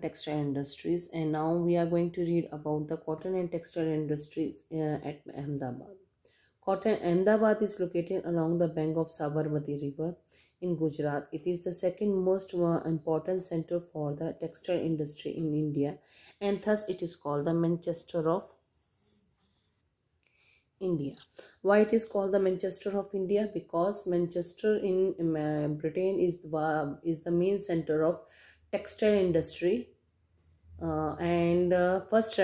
textile industries, and now we are going to read about the cotton and textile industries at Ahmedabad. Cotton Ahmedabad is located along the bank of Sabarmati River in Gujarat. It is the second most important center for the textile industry in India, and thus it is called the Manchester of India. Why it is called the Manchester of India? Because Manchester in Britain is the main center of textile industry, and first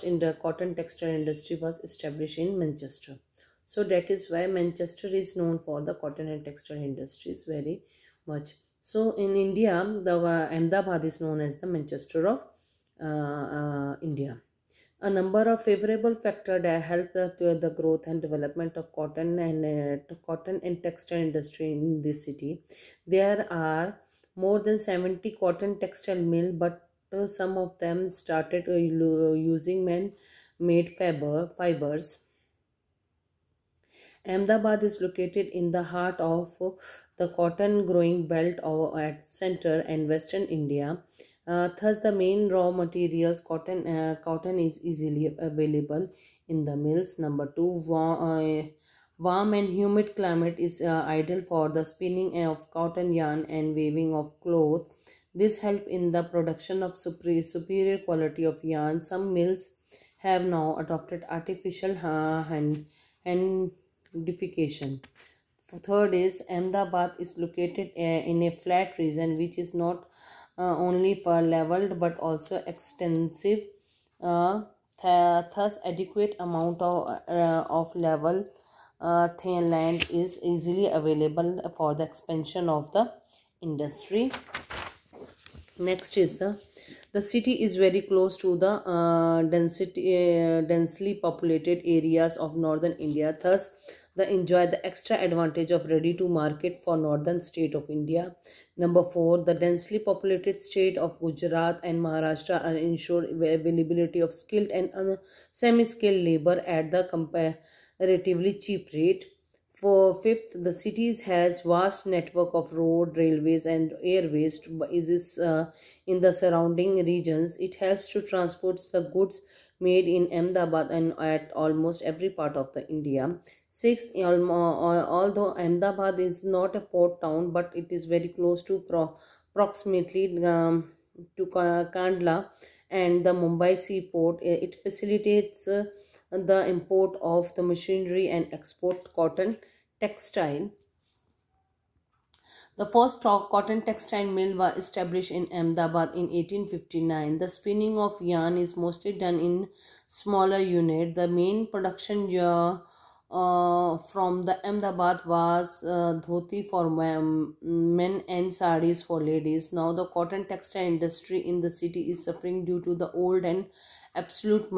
in the cotton textile industry was established in Manchester. So that is why Manchester is known for the cotton and textile industries very much. So in India, the Ahmedabad is known as the Manchester of India. A number of favorable factors that help to the growth and development of cotton and textile industry in this city. There are more than 70 cotton textile mill, but some of them started using man-made fibers. Ahmedabad is located in the heart of the cotton growing belt at center and western India. Thus, the main raw materials cotton is easily available in the mills. Number two, warm and humid climate is ideal for the spinning of cotton yarn and weaving of cloth. This helps in the production of superior quality of yarn. Some mills have now adopted artificial handification. Third is Ahmedabad is located in a flat region which is not only for leveled but also extensive. Thus adequate amount of level thin land is easily available for the expansion of the industry. Next is the city is very close to the densely populated areas of northern India. Thus they enjoy the extra advantage of ready to market for northern state of India. Number four, the densely populated state of Gujarat and Maharashtra are ensure availability of skilled and semi-skilled labor at the comparatively cheap rate. For fifth, the cities has vast network of road, railways, and airways in the surrounding regions. It helps to transport the goods made in Ahmedabad and at almost every part of the India. Sixth, although Ahmedabad is not a port town, but it is very close to approximately to Kandla and the Mumbai seaport. It facilitates the import of the machinery and export cotton textile. The first cotton textile mill was established in Ahmedabad in 1859. The spinning of yarn is mostly done in smaller unit. The main production from the Ahmedabad was dhoti for men and saris for ladies. Now the cotton textile industry in the city is suffering due to the old and absolute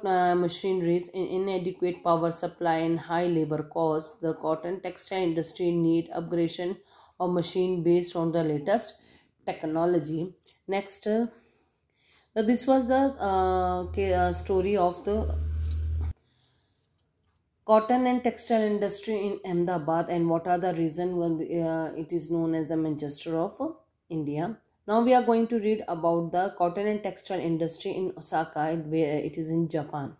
machineries, inadequate power supply, and high labor costs. The cotton textile industry need upgradation of machine based on the latest technology. Next, this was the story of the cotton and textile industry in Ahmedabad and what are the reasons it is known as the Manchester of India. Now we are going to read about the cotton and textile industry in Osaka, where it is in Japan.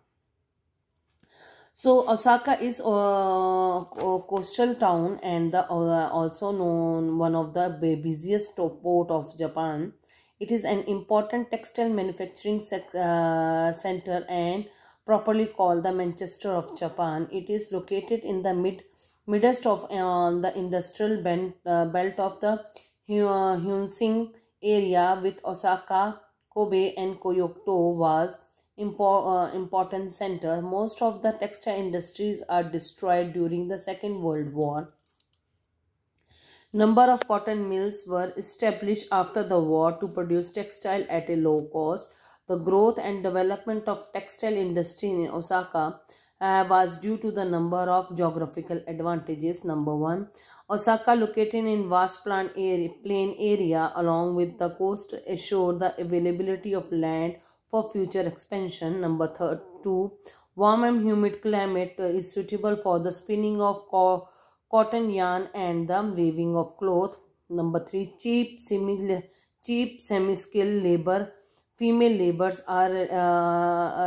So Osaka is a coastal town and also known one of the busiest port of Japan. It is an important textile manufacturing center and properly called the Manchester of Japan. It is located in the midst of the industrial belt of the Hyunsing area, with Osaka, Kobe, and Kyoto was important center. Most of the textile industries are destroyed during the Second World War. Number of cotton mills were established after the war to produce textile at a low cost. The growth and development of textile industry in Osaka was due to the number of geographical advantages. Number one, Osaka, located in vast plain area along with the coast, assured the availability of land for future expansion. Number two, warm and humid climate is suitable for the spinning of cotton yarn and the weaving of cloth. Number 3, cheap semi-skilled labor. Female laborers are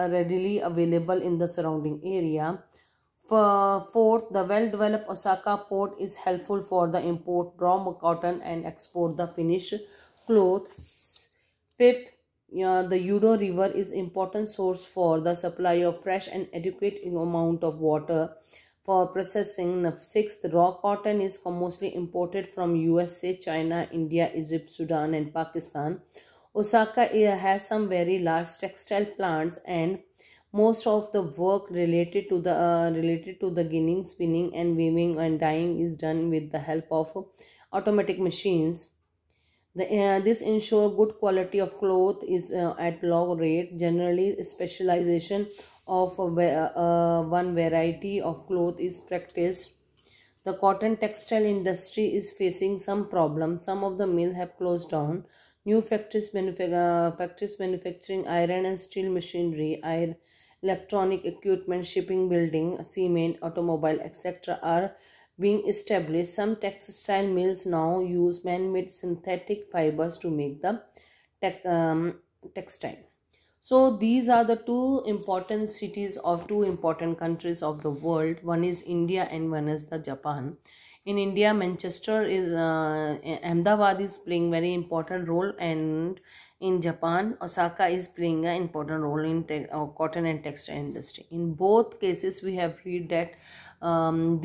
readily available in the surrounding area. Fourth, the well-developed Osaka port is helpful for the import raw cotton and export the finished clothes. Fifth, the Yudo River is important source for the supply of fresh and adequate amount of water for processing. Sixth, raw cotton is mostly imported from USA, China, India, Egypt, Sudan, and Pakistan. Osaka has some very large textile plants, and most of the work related to the ginning, spinning, and weaving and dyeing is done with the help of automatic machines. This ensure good quality of cloth is at low rate. Generally, specialization of one variety of cloth is practiced. The cotton textile industry is facing some problems. Some of the mills have closed down. New factories manufacturing iron and steel machinery, electronic equipment, shipping, building, cement, automobile, etc. are being established. Some textile mills now use man-made synthetic fibers to make the textile. So these are the two important cities of two important countries of the world. One is India and one is the Japan. In India, Manchester is Ahmedabad is playing very important role, and in Japan, Osaka is playing an important role in cotton and textile industry. In both cases, we have read that in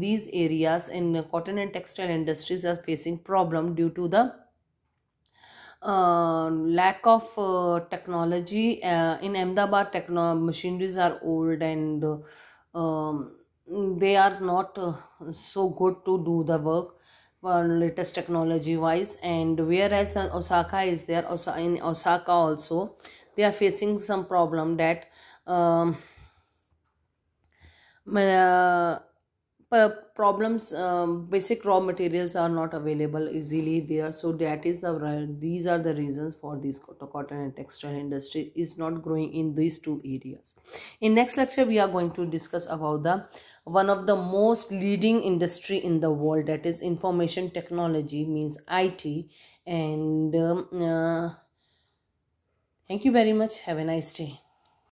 these areas, in cotton and textile industries are facing problem due to the lack of technology. In Ahmedabad, machineries are old, and they are not so good to do the work latest technology wise. And whereas Osaka is there, in Osaka also they are facing some problem that problems, basic raw materials are not available easily there. So that is these are the reasons for this cotton and textile industry is not growing in these two areas. In next lecture, we are going to discuss about the one of the most leading industry in the world, that is information technology, means IT. And thank you very much. Have a nice day.